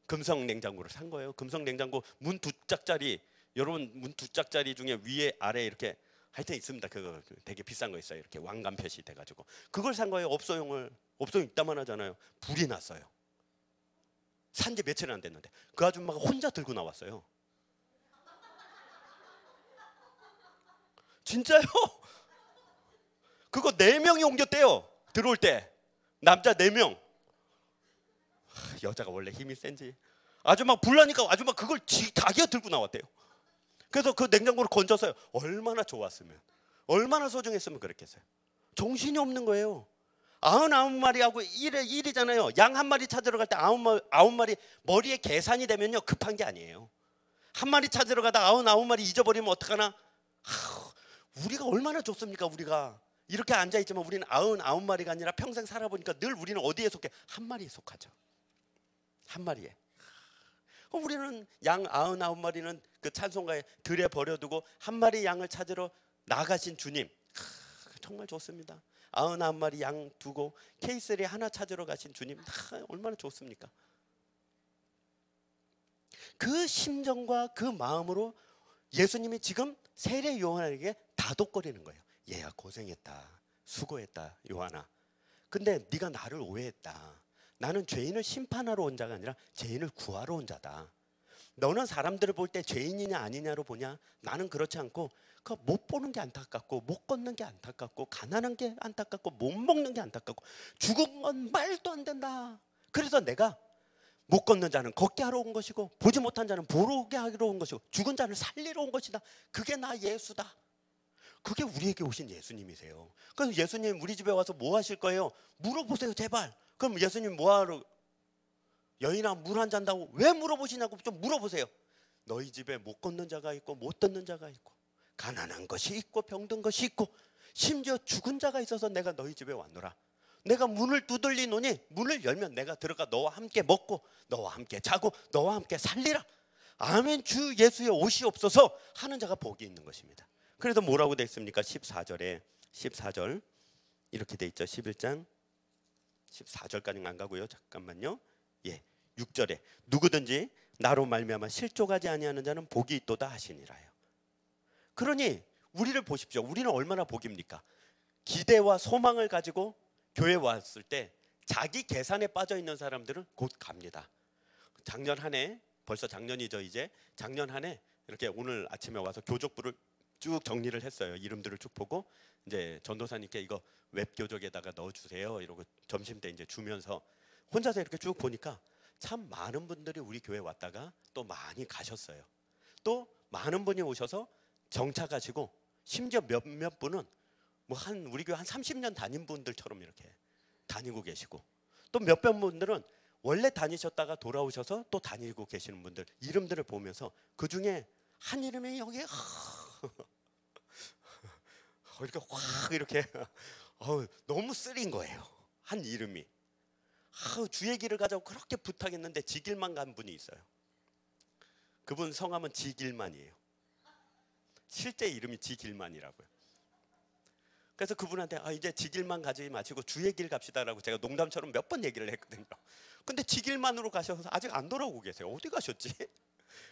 금성 냉장고를 산 거예요. 금성 냉장고 문 두 짝짜리, 여러분 문 두 짝짜리 중에 위에 아래 이렇게 하여튼 있습니다. 그거 되게 비싼 거 있어요. 이렇게 왕관 표시 돼가지고 그걸 산 거예요. 업소용을. 업소용 이따만 하잖아요. 불이 났어요. 산지 며칠 안 됐는데 그 아줌마가 혼자 들고 나왔어요. 진짜요? 그거 4명이 옮겼대요. 들어올 때 남자 4명. 여자가 원래 힘이 센지 아줌마 불나니까 아줌마 그걸 자기가 들고 나왔대요. 그래서 그 냉장고를 건졌어요. 얼마나 좋았으면, 얼마나 소중했으면 그랬겠어요. 정신이 없는 거예요. 99마리하고 1이잖아요. 양 한 마리 찾으러 갈 때 9마리 머리에 계산이 되면요 급한 게 아니에요. 한 마리 찾으러 가다 99마리 잊어버리면 어떡하나. 우리가 얼마나 좋습니까. 우리가 이렇게 앉아있지만 우리는 99마리가 아니라 평생 살아보니까 늘 우리는 어디에 속해? 한 마리에 속하죠. 한 마리에. 우리는 양 99마리는 그 찬송가에 들에 버려두고 한 마리 양을 찾으러 나가신 주님, 정말 좋습니다. 99마리 양 두고 K3 하나 찾으러 가신 주님, 얼마나 좋습니까? 그 심정과 그 마음으로 예수님이 지금 세례 요한에게 다독거리는 거예요. 얘야 고생했다, 수고했다 요한아. 근데 네가 나를 오해했다. 나는 죄인을 심판하러 온 자가 아니라 죄인을 구하러 온 자다. 너는 사람들을 볼 때 죄인이냐 아니냐로 보냐? 나는 그렇지 않고 그 못 보는 게 안타깝고 못 걷는 게 안타깝고 가난한 게 안타깝고 못 먹는 게 안타깝고 죽은 건 말도 안 된다. 그래서 내가 못 걷는 자는 걷게 하러 온 것이고 보지 못한 자는 보게 하러 온 것이고 죽은 자를 살리러 온 것이다. 그게 나 예수다. 그게 우리에게 오신 예수님이세요. 그래서 예수님 우리 집에 와서 뭐 하실 거예요? 물어보세요 제발. 그럼 예수님 뭐하러? 여인아 물 한 잔다고 왜 물어보시냐고 좀 물어보세요. 너희 집에 못 걷는 자가 있고 못 듣는 자가 있고 가난한 것이 있고 병든 것이 있고 심지어 죽은 자가 있어서 내가 너희 집에 왔노라. 내가 문을 두들리노니 문을 열면 내가 들어가 너와 함께 먹고 너와 함께 자고 너와 함께 살리라. 아멘. 주 예수의 옷이 없어서 하는 자가 복이 있는 것입니다. 그래서 뭐라고 돼 있습니까? 14절에 14절 이렇게 돼 있죠. 11장 14절까지는 안 가고요. 잠깐만요. 예, 6절에 누구든지 나로 말미암아 실족하지 아니하는 자는 복이 있도다 하시니라요. 그러니 우리를 보십시오. 우리는 얼마나 복입니까? 기대와 소망을 가지고 교회 왔을 때 자기 계산에 빠져 있는 사람들은 곧 갑니다. 작년 한 해, 벌써 작년이죠 이제. 작년 한 해 이렇게 오늘 아침에 와서 교족부를 쭉 정리를 했어요. 이름들을 쭉 보고 이제 전도사님께 이거 웹교족에다가 넣어주세요 이러고 점심 때 이제 주면서 혼자서 이렇게 쭉 보니까 참 많은 분들이 우리 교회 왔다가 또 많이 가셨어요. 또 많은 분이 오셔서 정착하시고 심지어 몇몇 분은 뭐 한 우리 교회 한 30년 다닌 분들처럼 이렇게 다니고 계시고 또 몇몇 분들은 원래 다니셨다가 돌아오셔서 또 다니고 계시는 분들 이름들을 보면서 그 중에 한 이름이 여기에 이렇게 확 이렇게 너무 쓰린 거예요. 한 이름이 주의 길을 가자고 그렇게 부탁했는데 지길만 간 분이 있어요. 그분 성함은 지길만이에요. 실제 이름이 지길만이라고요. 그래서 그분한테 이제 지길만 가지 마시고 주의 길 갑시다라고 제가 농담처럼 몇 번 얘기를 했거든요. 근데 지길만으로 가셔서 아직 안 돌아오고 계세요. 어디 가셨지?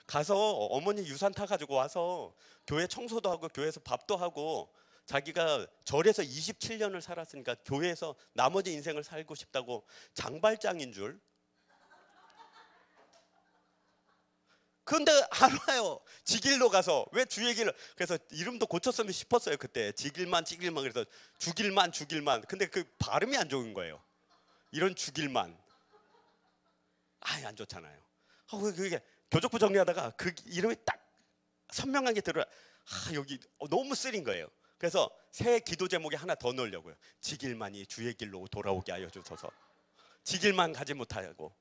가서 어머니 유산 타가지고 와서 교회 청소도 하고 교회에서 밥도 하고 자기가 절에서 27년을 살았으니까 교회에서 나머지 인생을 살고 싶다고 장발장인 줄. 그런데 안 와요. 지길로 가서 왜 주의 길을. 그래서 이름도 고쳤으면 싶었어요. 그때 지길만 그래서 주길만. 근데 그 발음이 안 좋은 거예요. 이런 주길만 안 좋잖아요. 그게 교족부 정리하다가 그 이름이 딱 선명하게 들어요. 여기 너무 쓰린 거예요. 그래서 새 기도 제목에 하나 더 넣으려고요. 지길만이 주의 길로 돌아오게 하여 주소서. 지길만 가지 못하고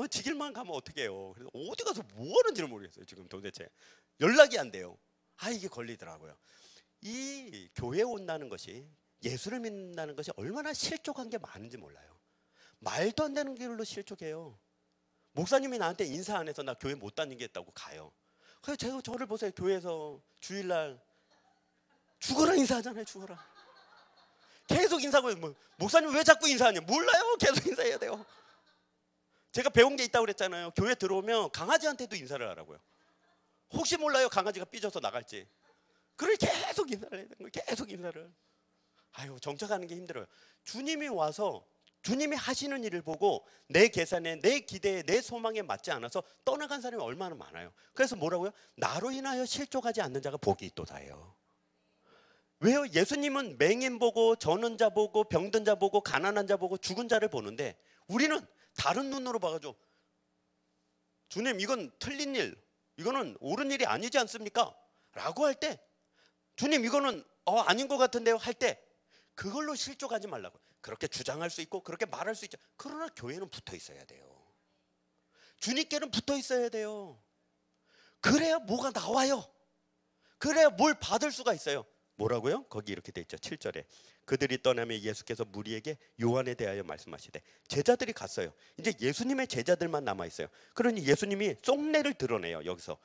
지길만 가면 어떻게 해요? 그래서 어디 가서 뭐 하는지를 모르겠어요. 지금 도대체 연락이 안 돼요. 이게 걸리더라고요. 이 교회에 온다는 것이, 예수를 믿는다는 것이 얼마나 실족한 게 많은지 몰라요. 말도 안 되는 길로 실족해요. 목사님이 나한테 인사 안 해서 나 교회 못 다니겠다고 가요. 그래서 제가 저를 보세요. 교회에서 주일날 죽어라 인사하잖아요. 죽어라. 계속 인사하고, 뭐, 목사님 왜 자꾸 인사하냐? 몰라요. 계속 인사해야 돼요. 제가 배운 게 있다고 그랬잖아요. 교회 들어오면 강아지한테도 인사를 하라고요. 혹시 몰라요. 강아지가 삐져서 나갈지. 그걸 계속 인사를 해야 되는 거예요. 계속 인사를. 정착하는 게 힘들어요. 주님이 와서 주님이 하시는 일을 보고 내 계산에, 내 기대에, 내 소망에 맞지 않아서 떠나간 사람이 얼마나 많아요. 그래서 뭐라고요? 나로 인하여 실족하지 않는 자가 복이 있도다예요. 왜요? 예수님은 맹인 보고, 전원 자 보고, 병든 자 보고, 가난한 자 보고, 죽은 자를 보는데, 우리는 다른 눈으로 봐가지고, 주님 이건 틀린 일, 이거는 옳은 일이 아니지 않습니까? 라고 할 때, 주님 이거는 아닌 것 같은데요 할 때, 그걸로 실족하지 말라고. 그렇게 주장할 수 있고 그렇게 말할 수 있죠. 그러나 교회는 붙어 있어야 돼요. 주님께는 붙어 있어야 돼요. 그래야 뭐가 나와요. 그래야 뭘 받을 수가 있어요. 뭐라고요? 거기 이렇게 돼 있죠. 7절에 그들이 떠나며 예수께서 무리에게 요한에 대하여 말씀하시되, 제자들이 갔어요. 이제 예수님의 제자들만 남아 있어요. 그러니 예수님이 속내를 드러내요. 여기서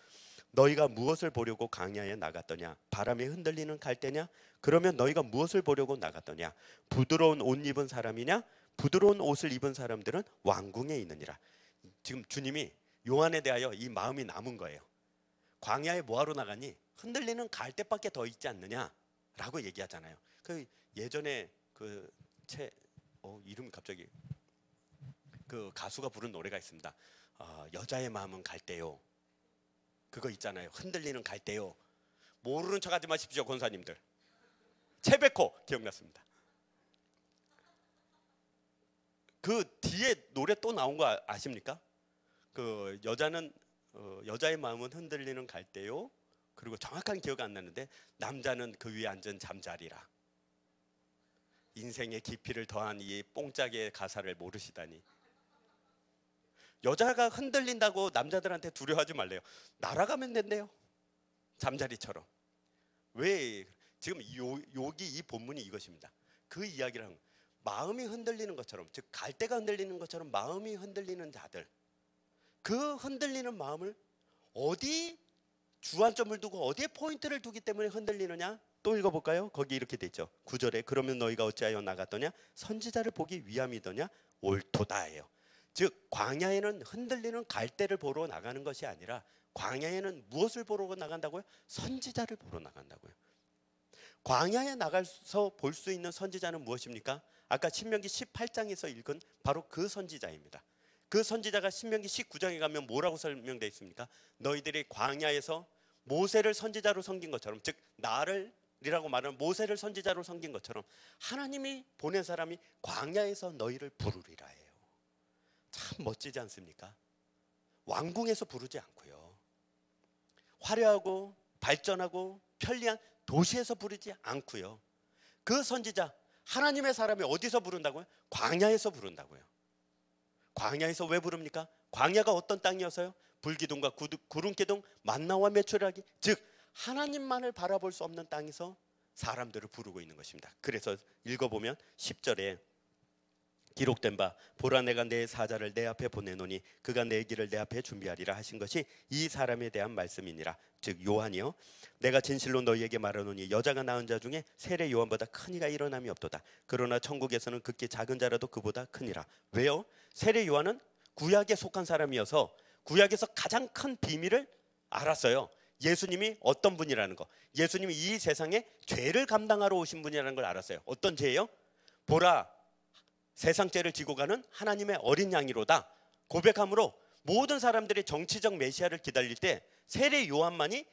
너희가 무엇을 보려고 광야에 나갔더냐? 바람에 흔들리는 갈대냐? 그러면 너희가 무엇을 보려고 나갔더냐? 부드러운 옷 입은 사람이냐? 부드러운 옷을 입은 사람들은 왕궁에 있느니라. 지금 주님이 요한에 대하여 이 마음이 남은 거예요. 광야에 뭐하러 나가니? 흔들리는 갈대밖에 더 있지 않느냐? 라고 얘기하잖아요. 그 예전에 이름이 갑자기, 그 가수가 부른 노래가 있습니다. 여자의 마음은 갈대요. 그거 있잖아요. 흔들리는 갈대요. 모르는 척하지 마십시오, 권사님들. 채베코 기억났습니다. 그 뒤에 노래 또 나온 거 아십니까? 그 여자의 마음은 흔들리는 갈대요. 그리고 정확한 기억 안 나는데, 남자는 그 위에 앉은 잠자리라. 인생의 깊이를 더한 이 뽕짝의 가사를 모르시다니. 여자가 흔들린다고 남자들한테 두려워하지 말래요. 날아가면 된대요. 잠자리처럼. 왜? 지금 여기 이 본문이 이것입니다. 그 이야기를 하는 거예요. 마음이 흔들리는 것처럼, 즉 갈대가 흔들리는 것처럼 마음이 흔들리는 자들, 그 흔들리는 마음을 어디 주안점을 두고 어디에 포인트를 두기 때문에 흔들리느냐? 또 읽어볼까요? 거기 이렇게 돼 있죠. 9절에 그러면 너희가 어찌하여 나갔더냐? 선지자를 보기 위함이더냐? 옳도다예요. 즉 광야에는 흔들리는 갈대를 보러 나가는 것이 아니라, 광야에는 무엇을 보러 나간다고요? 선지자를 보러 나간다고요. 광야에 나가서 볼 수 있는 선지자는 무엇입니까? 아까 신명기 18장에서 읽은 바로 그 선지자입니다. 그 선지자가 신명기 19장에 가면 뭐라고 설명되어 있습니까? 너희들이 광야에서 모세를 선지자로 섬긴 것처럼, 즉 나를이라고 말하는 모세를 선지자로 섬긴 것처럼 하나님이 보낸 사람이 광야에서 너희를 부르리라 해요. 참 멋지지 않습니까? 왕궁에서 부르지 않고요, 화려하고 발전하고 편리한 도시에서 부르지 않고요, 그 선지자 하나님의 사람이 어디서 부른다고요? 광야에서 부른다고요. 광야에서 왜 부릅니까? 광야가 어떤 땅이어서요? 불기둥과 구름기둥, 만나와 메추라기, 즉 하나님만을 바라볼 수 없는 땅에서 사람들을 부르고 있는 것입니다. 그래서 읽어보면 10절에 기록된 바 보라 내가 내 사자를 내 앞에 보내노니 그가 내 길을 내 앞에 준비하리라 하신 것이 이 사람에 대한 말씀이니라. 즉 요한이요, 내가 진실로 너희에게 말하노니 여자가 낳은 자 중에 세례 요한보다 큰 이가 일어남이 없도다. 그러나 천국에서는 극히 작은 자라도 그보다 크니라. 왜요? 세례 요한은 구약에 속한 사람이어서 구약에서 가장 큰 비밀을 알았어요. 예수님이 어떤 분이라는 거, 예수님이 이 세상에 죄를 감당하러 오신 분이라는 걸 알았어요. 어떤 죄예요? 보라 세상 죄를 지고 가는 하나님의 어린 양이로다 고백함으로 모든 사람들이 정치적 메시아를 기다릴 때 세례 요한만이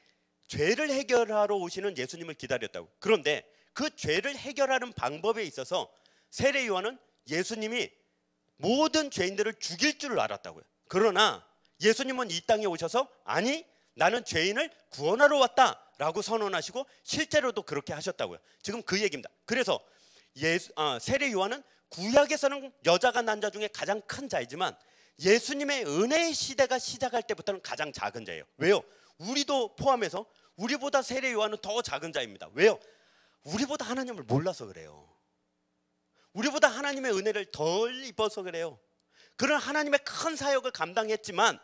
죄를 해결하러 오시는 예수님을 기다렸다고. 그런데 그 죄를 해결하는 방법에 있어서 세례 요한은 예수님이 모든 죄인들을 죽일 줄 알았다고요. 그러나 예수님은 이 땅에 오셔서 아니 나는 죄인을 구원하러 왔다라고 선언하시고 실제로도 그렇게 하셨다고요. 지금 그 얘기입니다. 그래서 세례 요한은 구약에서는 여자가 난 자 중에 가장 큰 자이지만 예수님의 은혜의 시대가 시작할 때부터는 가장 작은 자예요. 왜요? 우리도 포함해서 우리보다 세례 요한은 더 작은 자입니다. 왜요? 우리보다 하나님을 몰라서 그래요. 우리보다 하나님의 은혜를 덜 입어서 그래요. 그런 하나님의 큰 사역을 감당했지만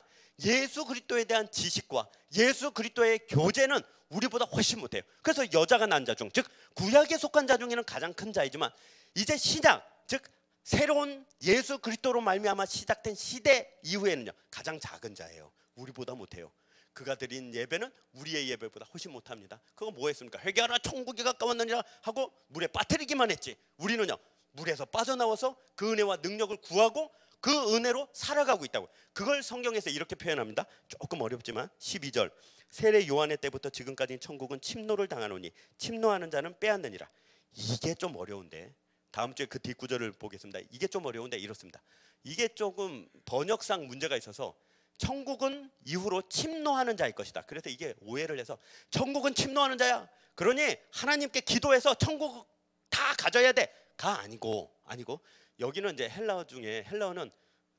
예수 그리스도에 대한 지식과 예수 그리스도의 교제는 우리보다 훨씬 못해요. 그래서 여자가 난 자 중, 즉 구약에 속한 자 중에는 가장 큰 자이지만 이제 신약, 즉 새로운 예수 그리스도로 말미암아 시작된 시대 이후에는요 가장 작은 자예요. 우리보다 못해요. 그가 드린 예배는 우리의 예배보다 훨씬 못합니다. 그거 뭐 했습니까? 회개하라 천국이 가까웠느니라 하고 물에 빠뜨리기만 했지. 우리는요 물에서 빠져나와서 그 은혜와 능력을 구하고 그 은혜로 살아가고 있다고. 그걸 성경에서 이렇게 표현합니다. 조금 어렵지만 12절 세례 요한의 때부터 지금까지 천국은 침노를 당하노니 침노하는 자는 빼앗느니라. 이게 좀 어려운데 다음 주에 그 뒷구절을 보겠습니다. 이게 좀 어려운데 이렇습니다. 이게 조금 번역상 문제가 있어서 천국은 이후로 침노하는 자일 것이다. 그래서 이게 오해를 해서 천국은 침노하는 자야. 그러니 하나님께 기도해서 천국 다 가져야 돼. 가 아니고 여기는 이제 헬라어 중에 헬라어는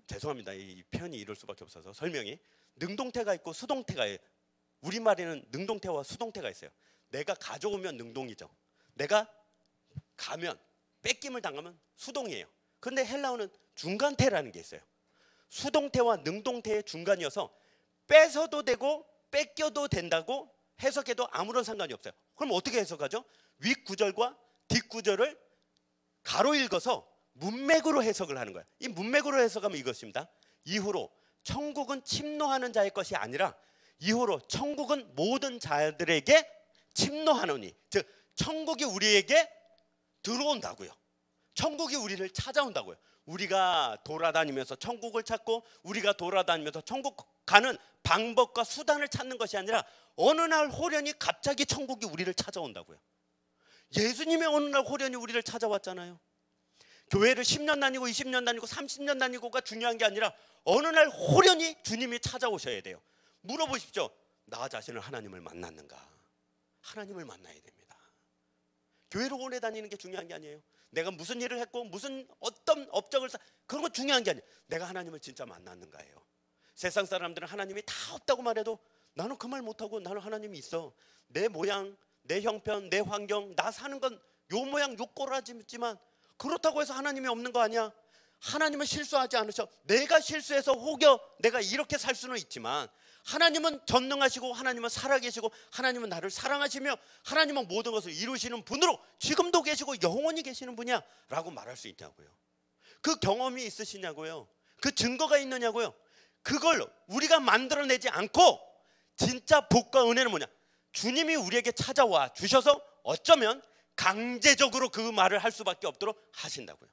죄송합니다. 이 표현이 이럴 수밖에 없어서 설명이 능동태가 있고 수동태가 있어요. 우리말에는 능동태와 수동태가 있어요. 내가 가져오면 능동이죠. 내가 가면 뺏김을 당하면 수동이에요. 그런데 헬라어는 중간태라는 게 있어요. 수동태와 능동태의 중간이어서 뺏어도 되고 뺏겨도 된다고 해석해도 아무런 상관이 없어요. 그럼 어떻게 해석하죠? 윗구절과 뒷구절을 가로 읽어서 문맥으로 해석을 하는 거예요. 이 문맥으로 해석하면 이것입니다. 이후로 천국은 침노하는 자의 것이 아니라 이후로 천국은 모든 자들에게 침노하노니, 즉 천국이 우리에게 들어온다고요. 천국이 우리를 찾아온다고요. 우리가 돌아다니면서 천국을 찾고 우리가 돌아다니면서 천국 가는 방법과 수단을 찾는 것이 아니라 어느 날 호련히 갑자기 천국이 우리를 찾아온다고요. 예수님의 어느 날 호련히 우리를 찾아왔잖아요. 교회를 10년 다니고 20년 다니고 30년 다니고가 중요한 게 아니라 어느 날 호련히 주님이 찾아오셔야 돼요. 물어보십시오. 나 자신은 하나님을 만났는가? 하나님을 만나야 됩니다. 교회를 오래 다니는 게 중요한 게 아니에요. 내가 무슨 일을 했고 무슨 어떤 업적을 그런 건 중요한 게 아니에요. 내가 하나님을 진짜 만났는가예요. 세상 사람들은 하나님이 다 없다고 말해도 나는 그 말 못하고 나는 하나님이 있어. 내 모양, 내 형편, 내 환경, 나 사는 건 요 모양 요 꼴하지만 그렇다고 해서 하나님이 없는 거 아니야. 하나님은 실수하지 않으셔. 내가 실수해서 혹여 내가 이렇게 살 수는 있지만 하나님은 전능하시고 하나님은 살아계시고 하나님은 나를 사랑하시며 하나님은 모든 것을 이루시는 분으로 지금도 계시고 영원히 계시는 분이야 라고 말할 수 있냐고요. 그 경험이 있으시냐고요. 그 증거가 있느냐고요. 그걸 우리가 만들어내지 않고 진짜 복과 은혜는 뭐냐? 주님이 우리에게 찾아와 주셔서 어쩌면 강제적으로 그 말을 할 수밖에 없도록 하신다고요.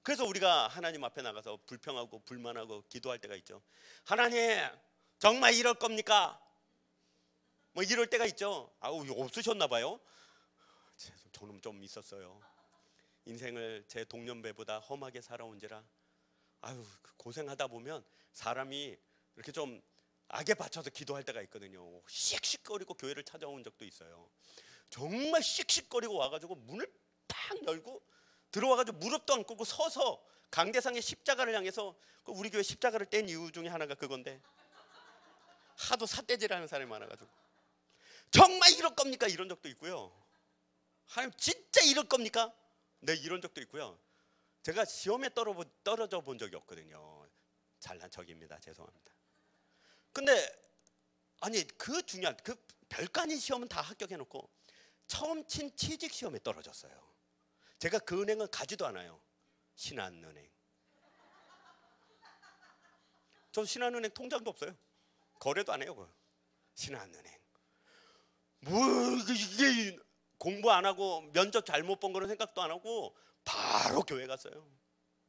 그래서 우리가 하나님 앞에 나가서 불평하고 불만하고 기도할 때가 있죠. 하나님 정말 이럴 겁니까? 뭐 이럴 때가 있죠. 아우 없으셨나 봐요. 저는 좀 있었어요. 인생을 제 동년배보다 험하게 살아온지라 아유 고생하다 보면 사람이 이렇게 좀 악에 받쳐서 기도할 때가 있거든요. 씩씩거리고 교회를 찾아온 적도 있어요. 정말 씩씩거리고 와가지고 문을 탁 열고 들어와가지고 무릎도 안 꿇고 서서 강대상의 십자가를 향해서 우리 교회 십자가를 뗀 이유 중에 하나가 그건데 하도 삿대질하는 사람이 많아가지고 정말 이럴 겁니까? 이런 적도 있고요. 하나님 진짜 이럴 겁니까? 네 이런 적도 있고요. 제가 시험에 떨어져 본 적이 없거든요. 잘난 척입니다. 죄송합니다. 근데 아니 그 중요한 그 별거 아닌 시험은 다 합격해놓고 처음 친 취직 시험에 떨어졌어요. 제가 그 은행은 가지도 않아요. 신한은행. 전 신한은행 통장도 없어요. 거래도 안 해요. 그거. 신한은행. 뭐 이게 공부 안 하고 면접 잘못 본 거는 생각도 안 하고 바로 교회 갔어요.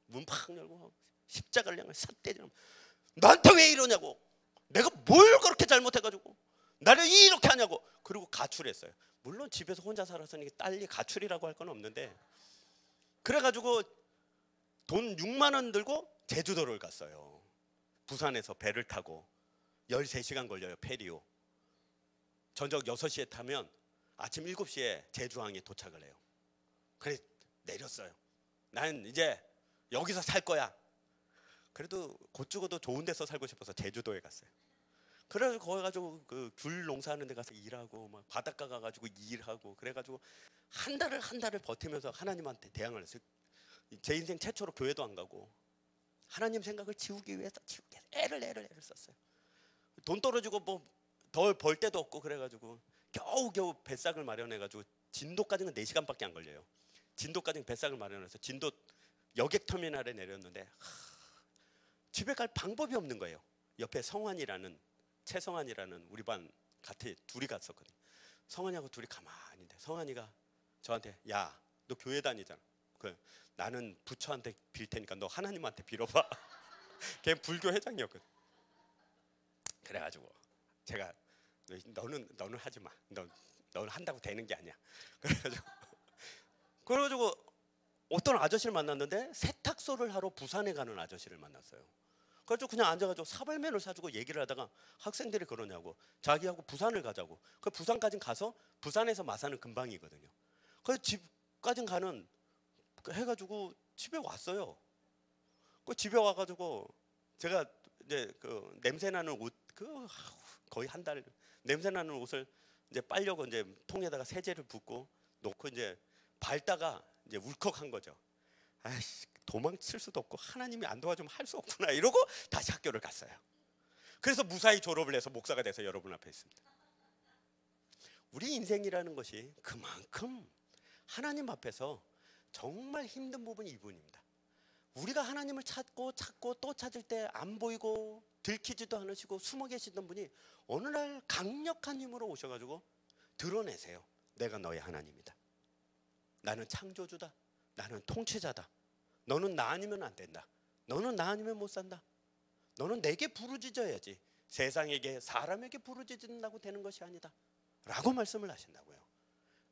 문 팍 열고 십자가를 향해 삿대질. 나한테 왜 이러냐고. 내가 뭘 그렇게 잘못해가지고 나를 이렇게 하냐고. 그리고 가출했어요. 물론 집에서 혼자 살았으니 딸이 가출이라고 할 건 없는데 그래가지고 돈 6만 원 들고 제주도를 갔어요. 부산에서 배를 타고 13시간 걸려요. 페리오. 저녁 6시에 타면 아침 7시에 제주항에 도착을 해요. 그래 내렸어요. 나는 이제 여기서 살 거야. 그래도 곧 죽어도 좋은 데서 살고 싶어서 제주도에 갔어요. 그래가지고 거기 가지고 그 귤 농사하는 데 가서 일하고 막 바닷가 가가지고 일하고 그래가지고 한 달을 버티면서 하나님한테 대항을 했어요. 제 인생 최초로 교회도 안 가고 하나님 생각을 지우기 위해서 애를 썼어요. 돈 떨어지고 뭐 더 벌 데도 없고 그래가지고 겨우 뱃삭을 마련해가지고 진도까지는 4시간밖에 안 걸려요. 진도까지는 뱃삭을 마련해서 진도 여객터미널에 내렸는데 집에 갈 방법이 없는 거예요. 옆에 성환이라는 최성환이라는 우리 반 같이 둘이 갔었거든요. 성환이하고 둘이 가만히 있는데 성환이가 저한테 야, 너 교회 다니잖아. 나는 부처한테 빌 테니까 너 하나님한테 빌어봐. 걔 불교 회장이었거든. 그래가지고 제가 너는 하지 마. 너는 한다고 되는 게 아니야. 그래가지고 어떤 아저씨를 만났는데 세탁소를 하러 부산에 가는 아저씨를 만났어요. 그래서 그냥 앉아가지고 사발면을 사주고 얘기를 하다가 학생들이 그러냐고 자기하고 부산을 가자고. 그 부산까지 가서 부산에서 마산은 금방이거든요. 그래서 집까지 가는 해가지고 집에 왔어요. 그 집에 와가지고 제가 이제 그 냄새나는 옷 거의 한 달 냄새나는 옷을 이제 빨려고 이제 통에다가 세제를 붓고 놓고 이제 밟다가 이제 울컥한 거죠. 아이씨, 도망칠 수도 없고 하나님이 안 도와주면 할 수 없구나 이러고 다시 학교를 갔어요. 그래서 무사히 졸업을 해서 목사가 돼서 여러분 앞에 있습니다. 우리 인생이라는 것이 그만큼 하나님 앞에서 정말 힘든 부분이 이 부분입니다. 우리가 하나님을 찾고 또 찾을 때 안 보이고 들키지도 않으시고 숨어 계시던 분이 어느 날 강력한 힘으로 오셔가지고 드러내세요. 내가 너의 하나님이다. 나는 창조주다. 나는 통치자다. 너는 나 아니면 안 된다. 너는 나 아니면 못 산다. 너는 내게 부르짖어야지 세상에게 사람에게 부르짖는다고 되는 것이 아니다 라고 말씀을 하신다고요.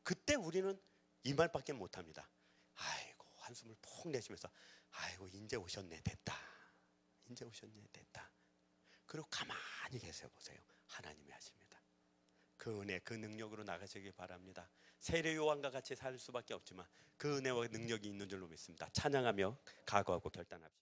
그때 우리는 이 말밖에 못합니다. 아이고 한숨을 푹 내쉬면서 아이고 이제 오셨네 됐다. 이제 오셨네 됐다. 그리고 가만히 계세요. 보세요. 하나님이 하십니다. 그 은혜 그 능력으로 나가시기 바랍니다. 세례 요한과 같이 살 수밖에 없지만 그 은혜와 능력이 있는 줄로 믿습니다. 찬양하며 각오하고 결단합시다.